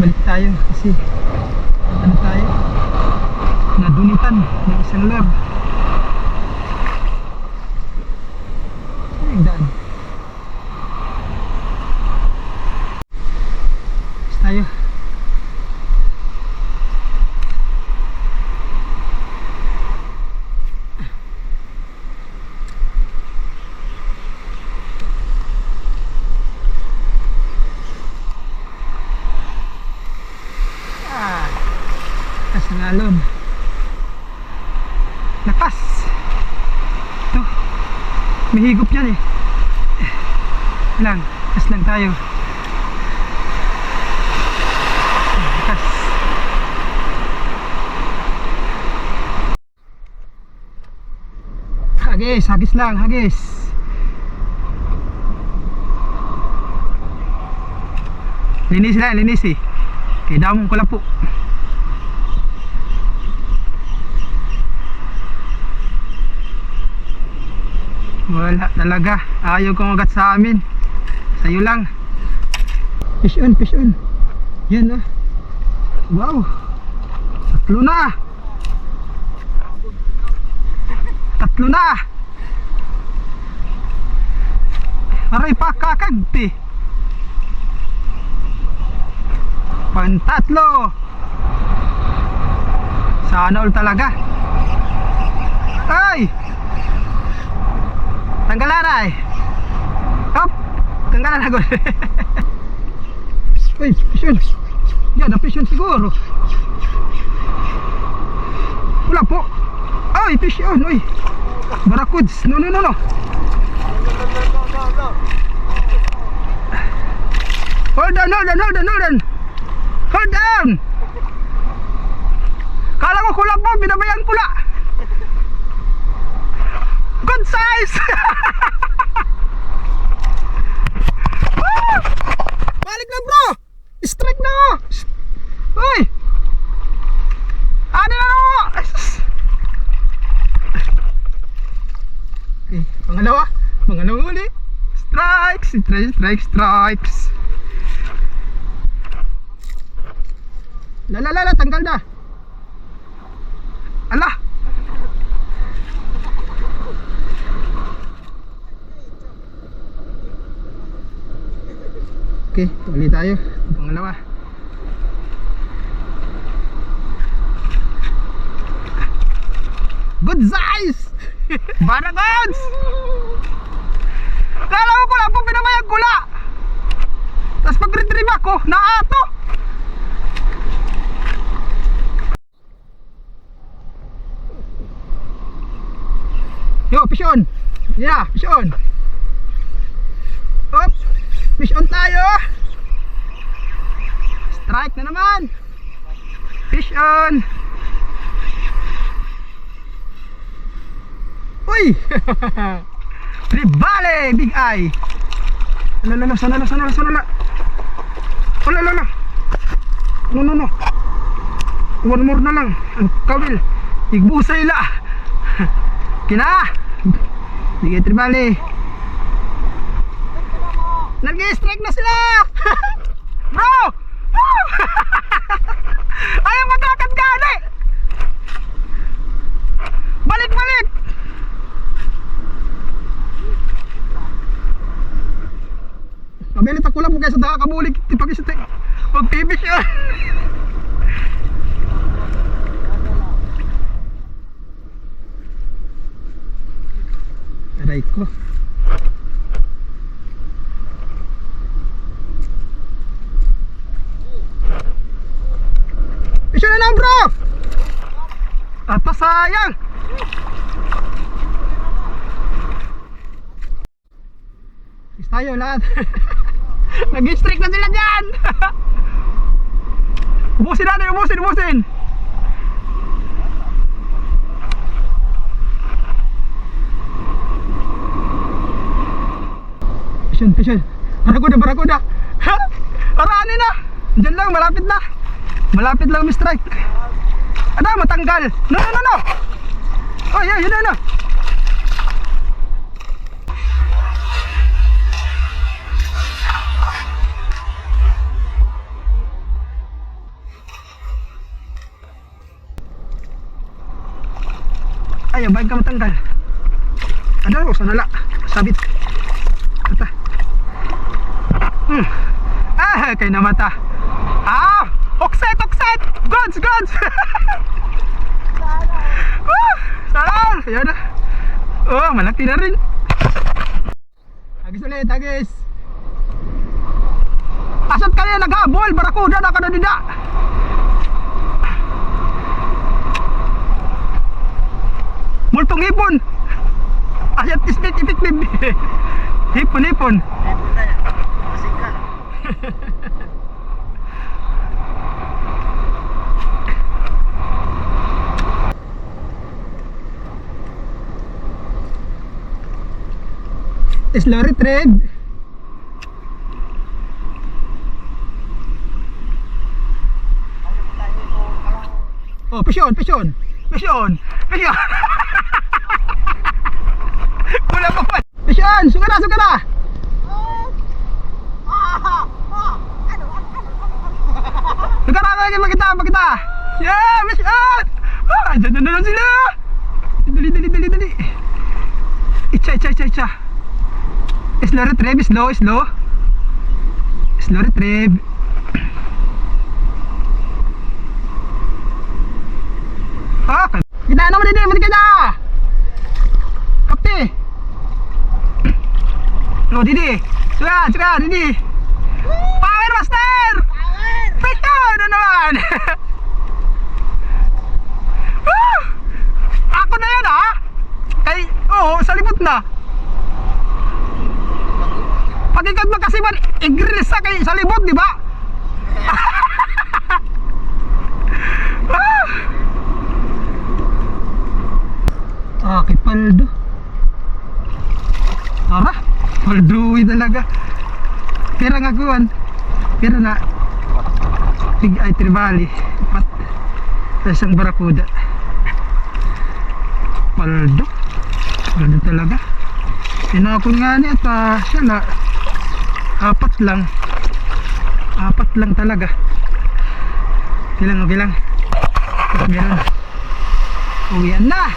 balik tayo kasi ano tayo, nadunitan ng isang lab. Ano yung daan? Balik tayo. Lakas ng alon. Lakas. Ito. May higop yan eh. Lang. Lakas lang tayo. Lakas. Hagis. Hagis lang. Hagis. Linis lang. Linis eh. Kaya damong ko lang po. Wala talaga. Ayaw kong agat sa amin. Sa'yo lang. Fish on, fish on. Yan oh. Wow. Tatlo na. Tatlo na. Aray pa kakagti. Pantatlo. Sana all talaga. Ay! Tanggalan ay. Hop. Tanggalan agad. Uy, pisyon. Yan, na pisyon siguro. Wala po. Ay, pisyon. Uy. Barakuds. No. Hold on. Hold down. Kala ko kulap po, binabayan pula. Good size. Balik na bro. Strike na. Uy. Ano na no? Okay, pangalawa uli. Strikes. Lala, tanggal na. Ala. Okay, ulit tayo. Pangalawa. Good size. Baragods. Kala ko lang po pinamayag kula. Tapos pag retrieve ako, naato. Yo, fish on. Yeah, fish on. Up. Fish on tayo. Strike na naman. Fish on. Uy. Ribale, big eye. Lala, sana. Wala. No. One more na lang. Ang kawil. Igbusay la. Kina. Sige, tribali. Nag-strike na sila. Bro. Ayaw magkakat gani. Balik. Mabilit ako lang po kaysa nakakabulig. Tipag-isite. Mag-tibis yun. Aray ko. Isyo na lang bro. Apa sayang. Is tayo lahat. Nag-strike na sila dyan. Ubusin natin, ubusin. Pisyon. Barakuda. Araanin na. Diyan lang, malapit lang strike. Ada, matanggal. No. Oh, yeah, yun na. Ayaw, baik ka matanggal. Ada, sana nala. Sabit. Kata. Kay na mata. Okset, okset. Gods, gods. Sarang. Ayan na. Oh, malaki na rin. Agis ulit, agis. Asat ka na naghabol. Barakuda na ka na dida. Multong hipon. Ayat istik itik-lib. Hipon, hipon. Slow retrieve. Oh, pisyon, pisyon. Pisyon, pisyon. Wala pa pa. Pisyon, suka na, suka na. Suka na, makita, makita. Yeah, pisyon. Andyan na lang sila. Dali, dali, dali, dali. Icha, icha, icha, icha. Slow retrieve, slow, slow. Slow retrieve. Kita naman din, mati ka na. Kapte. Oh, Didi. Suka, suka, Didi. Power master. Pito, ano naman. Ako na yan ha. Kay, sa libot na. Pagkikat magkasiman, igris sa kay sa libot, di ba? Kay Paldo. Tara, Paldoy talaga. Pira nga kuwan. Pira na. Big eye tribali. Pat. Sa isang barakuda. Paldo. Paldo talaga. Tinakon nga niya at siya na. Apat lang talaga. Bilang, bilang. Meron. Uwian na.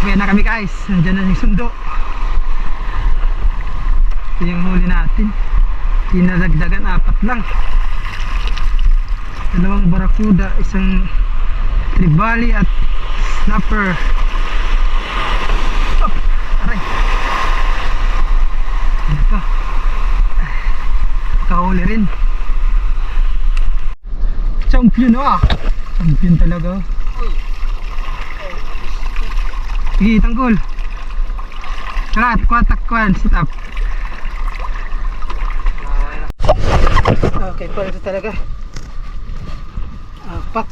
Uwian na kami guys. Nandiyan na yung sundo. Ito yung huli natin. Tinadagdagan, 4 lang. 2 barakuda, 1 tribali at snapper. Oh, aray. Ito. Kahuli rin. Champion Champion talaga. Sige, tanggol. Karat, kwatak, kwan, sit up. Okay, pala ito talaga. 4.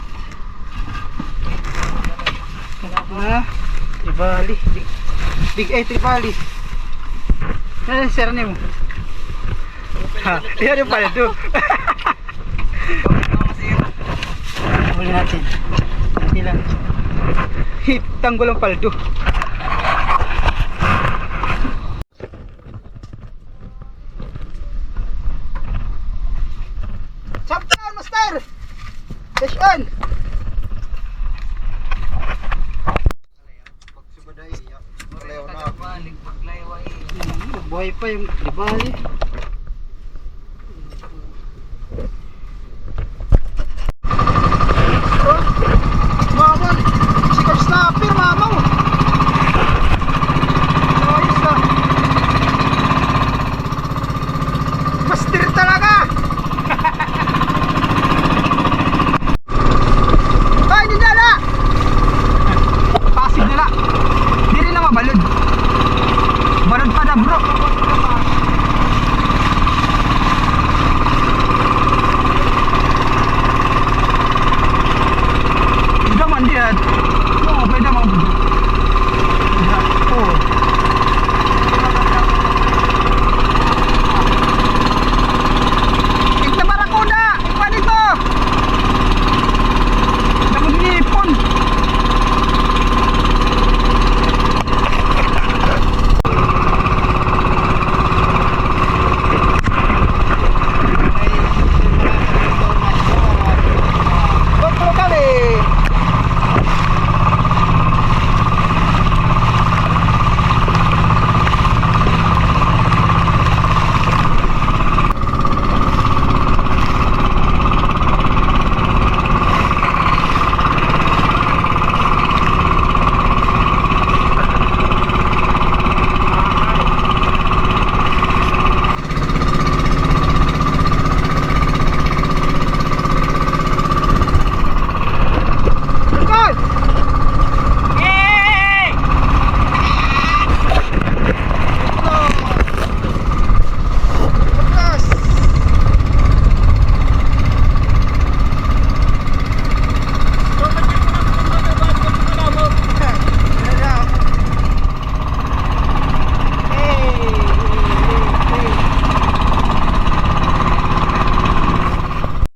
Tribali. Big A tribali. Ano sir mo? Yan yung pala ito. Huli natin. Hindi lang. Tanggol ang paldo. Chapter master! Fish on! Buhay pa yung libali.